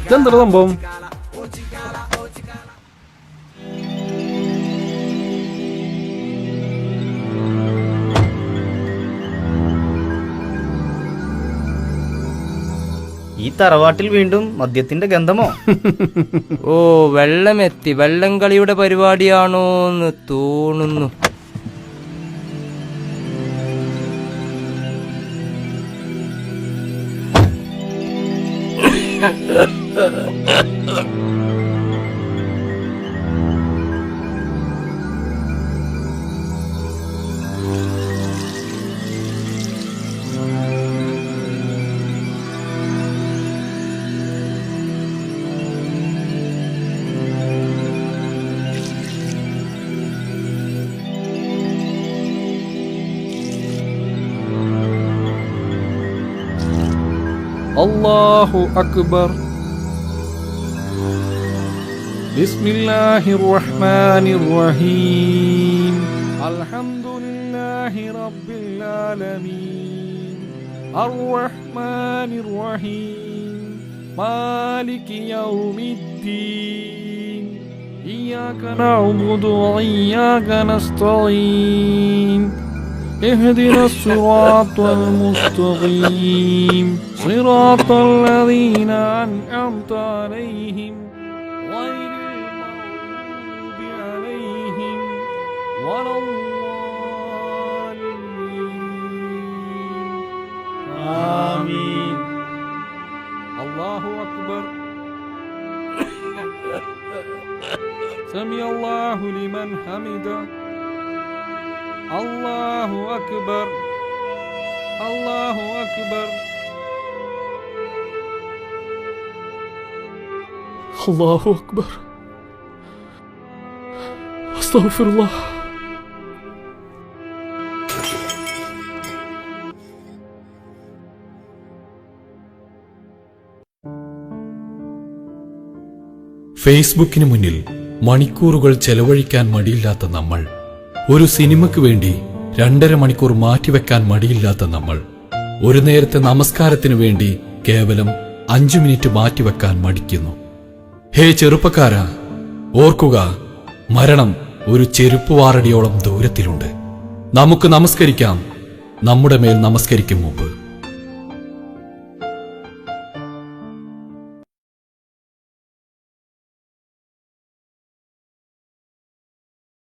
ഇതെന്താ സംഭവം? ഈ തറവാട്ടിൽ വീണ്ടും മദ്യത്തിന്റെ ഗന്ധമോ? ഓ, വെള്ളമെത്തി. വെള്ളം കളിയുടെ പരിപാടിയാണോന്ന് തോന്നുന്നു. അല്ലാഹു അക്ബർ. ബിസ്മില്ലാഹിർ റഹ്മാനിർ റഹീം. അൽഹംദുലില്ലാഹി റബ്ബിൽ ആലമീൻ. അർറഹ്മാനിർ റഹീം. മാലികി യൗമിദ്ദീൻ. ഇയ്യാക നഅ്ബുദു വഇയ്യാക നസ്തഈൻ. اهدنا الصراط المستقيم صراط الذين أنعمت عليهم غير المغضوب عليهم ولا الضالين. آمين. الله أكبر. سمع الله لمن حمده. അല്ലാഹു അക്ബർ. അല്ലാഹു അക്ബർ. അല്ലാഹു അക്ബർ. അസ്തഗ്ഫിറുല്ലാഹ്. ഫേസ്ബുക്കിന് മുന്നിൽ മണിക്കൂറുകൾ ചെലവഴിക്കാൻ മടിയില്ലാത്ത നമ്മൾ, ഒരു സിനിമയ്ക്ക് വേണ്ടി 2.5 മണിക്കൂർ മാറ്റിവെക്കാൻ മടിയില്ലാത്ത നമ്മൾ, ഒരു നേരത്തെ നമസ്കാരത്തിനു വേണ്ടി കേവലം 5 മിനിറ്റ് മാറ്റിവെക്കാൻ മടിക്കുന്നു. ഹേ ചെറുപ്പക്കാരാ, ഓർക്കുക, മരണം ഒരു ചെരുപ്പുവാറടിയോളം ദൂരത്തിലുണ്ട്. നമുക്ക് നമസ്കരിക്കാം, നമ്മുടെ മേൽ നമസ്കരിക്കും മുമ്പ്.